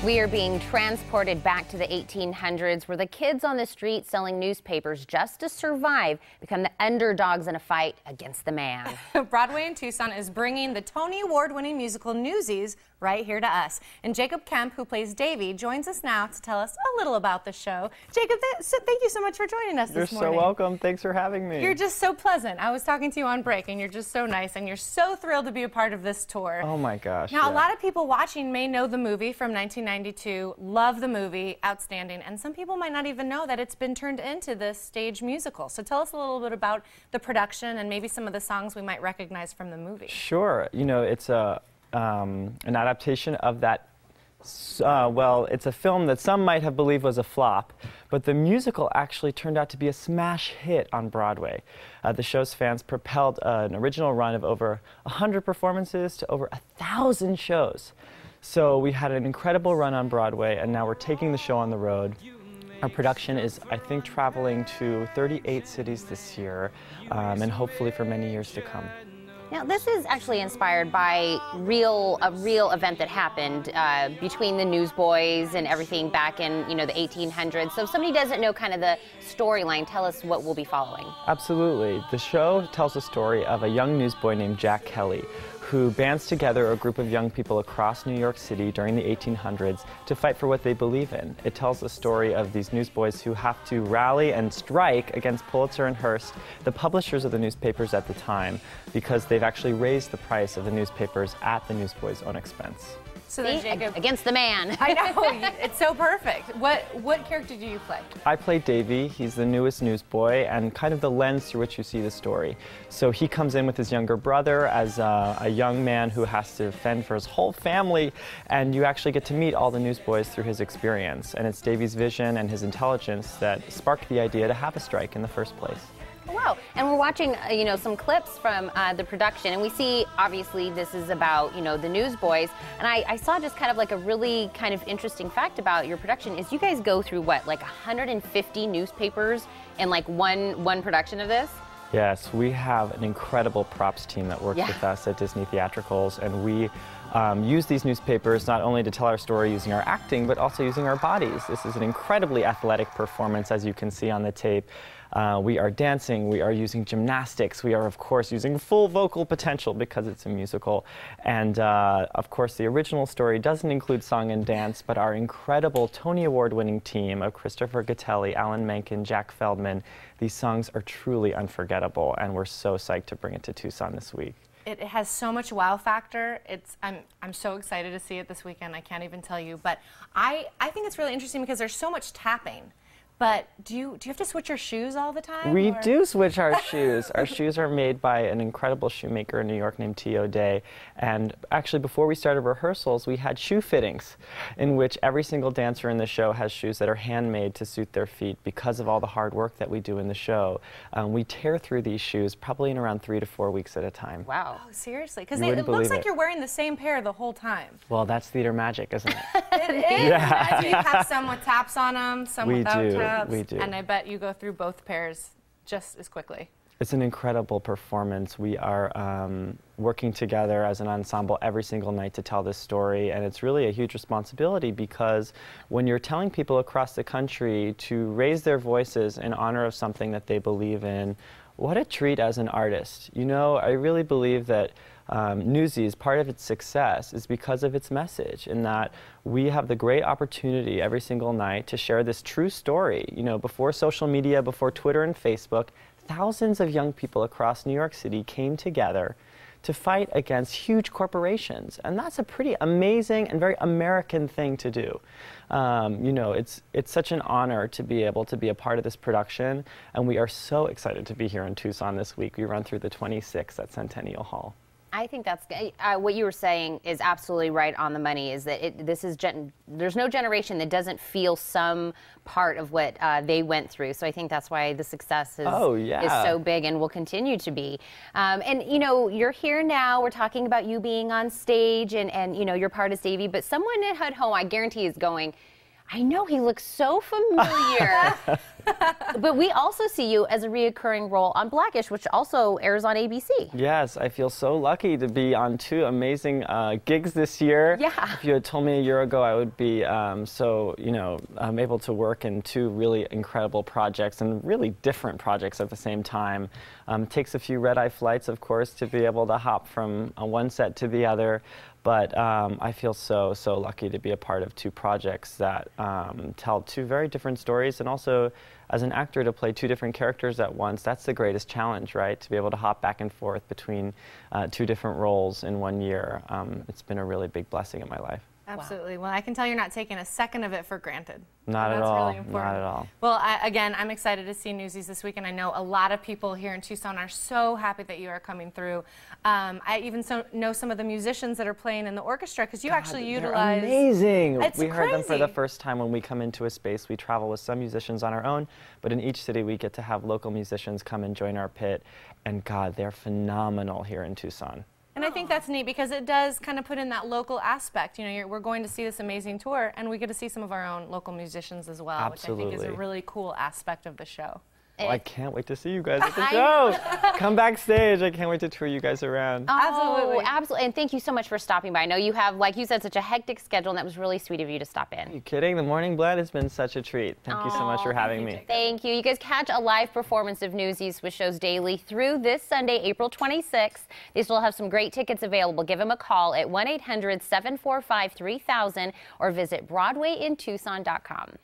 We are being transported back to the 1800s where the kids on the street selling newspapers just to survive become the underdogs in a fight against the man. Broadway in Tucson is bringing the Tony Award-winning musical Newsies right here to us. And Jacob Kemp, who plays Davey, joins us now to tell us a little about the show. Jacob, thank you so much for joining us this morning. You're so welcome. Thanks for having me. You're just so pleasant. I was talking to you on break, and you're just so nice, and you're so thrilled to be a part of this tour. Oh my gosh. Now, yeah. A lot of people watching may know the movie from 1992, love the movie, outstanding, and some people might not even know that it's been turned into this stage musical. So tell us a little bit about the production and maybe some of the songs we might recognize from the movie. Sure. You know, it's an adaptation of that, well, it's a film that some might have believed was a flop, but the musical actually turned out to be a smash hit on Broadway. The show's fans propelled an original run of over 100 performances to over 1,000 shows. So we had an incredible run on Broadway, and now we're taking the show on the road. Our production is, I think, traveling to 38 cities this year, and hopefully for many years to come. Now, this is actually inspired by a real event that happened between the newsboys and everything back in, the 1800s. So if somebody doesn't know kind of the storyline, tell us what we'll be following. Absolutely. The show tells the story of a young newsboy named Jack Kelly, who bands together a group of young people across New York City during the 1800s to fight for what they believe in. It tells the story of these newsboys who have to rally and strike against Pulitzer and Hearst, the publishers of the newspapers at the time, because they've actually raised the price of the newspapers at the newsboys' own expense. So then, Jacob, against the man. I know, it's so perfect. What character do you play? I play Davey. He's the newest newsboy and kind of the lens through which you see the story. So he comes in with his younger brother as a young man who has to fend for his whole family, and you actually get to meet all the newsboys through his experience. And it's Davey's vision and his intelligence that sparked the idea to have a strike in the first place. Wow, and we're watching, some clips from the production, and we see, obviously, this is about, the newsboys, and I saw just kind of like a really kind of interesting fact about your production is you guys go through, what, like 150 newspapers in like one production of this? Yes, we have an incredible props team that works with us at Disney Theatricals, and we use these newspapers not only to tell our story using our acting, but also using our bodies. This is an incredibly athletic performance, as you can see on the tape. We are dancing, we are using gymnastics, we are, of course, using full vocal potential because it's a musical. And, of course, the original story doesn't include song and dance, but our incredible Tony Award-winning team of Christopher Gattelli, Alan Menken, Jack Feldman, these songs are truly unforgettable, and we're so psyched to bring it to Tucson this week. It has so much wow factor. I'm so excited to see it this weekend. I can't even tell you. But I think it's really interesting because there's so much tapping. But do you have to switch your shoes all the time? We do switch our shoes. Our shoes are made by an incredible shoemaker in New York named T.O. Day. And actually, before we started rehearsals, we had shoe fittings in which every single dancer in the show has shoes that are handmade to suit their feet because of all the hard work that we do in the show. We tear through these shoes probably in around 3 to 4 weeks at a time. Wow. Oh, seriously? Because it looks like you're wearing the same pair the whole time. Well, that's theater magic, isn't it? It is. Yeah. You have some with taps on them, some without taps. We do. And I bet you go through both pairs just as quickly. It's an incredible performance. We are working together as an ensemble every single night to tell this story, and it's really a huge responsibility because when you're telling people across the country to raise their voices in honor of something that they believe in, what a treat as an artist. I really believe that Newsies, part of its success is because of its message, in that we have the great opportunity every single night to share this true story. Before social media, before Twitter and Facebook, thousands of young people across New York City came together to fight against huge corporations, and that's a pretty amazing and very American thing to do. It's such an honor to be able to be a part of this production, and we are so excited to be here in Tucson this week. We run through the 26th at Centennial Hall. I think that's what you were saying is absolutely right on the money. Is that there's no generation that doesn't feel some part of what they went through. So I think that's why the success is so big and will continue to be. And you're here now. We're talking about you being on stage, and your part is Davey. But someone at home, I guarantee, is going, I know, he looks so familiar. But we also see you as a reoccurring role on Blackish, which also airs on ABC. Yes, I feel so lucky to be on 2 amazing gigs this year. Yeah. If you had told me a year ago I would be I'm able to work in 2 really incredible projects and really different projects at the same time. It takes a few red-eye flights, of course, to be able to hop from one set to the other. But I feel so lucky to be a part of 2 projects that tell 2 very different stories, and also as an actor to play 2 different characters at once. That's the greatest challenge, right? To be able to hop back and forth between 2 different roles in 1 year. It's been a really big blessing in my life. Absolutely. Wow. Well, I can tell you're not taking a second of it for granted. Not at that's all. Really important. Not at all. Well, again, I'm excited to see Newsies this week, and I know a lot of people here in Tucson are so happy that you are coming through. I even know some of the musicians that are playing in the orchestra, because you actually utilize. Amazing. It's we heard crazy. them for the first time when we come into a space. We travel with some musicians on our own, but in each city we get to have local musicians come and join our pit, and God, they're phenomenal here in Tucson. And I think that's neat because it does kind of put in that local aspect. You know, we're going to see this amazing tour, and we get to see some of our own local musicians as well, Absolutely. which I think is a really cool aspect of the show. Oh, I can't wait to see you guys at the show. Come backstage. I can't wait to tour you guys around. Oh, absolutely. And thank you so much for stopping by. I know you have, like you said, such a hectic schedule, and that was really sweet of you to stop in. Are you kidding? The Morning Blend has been such a treat. Thank you so much for having me. Thank you. You guys catch a live performance of Newsies with shows daily through this Sunday, April 26th. They still have some great tickets available. Give them a call at 1-800-745-3000 or visit BroadwayInTucson.com.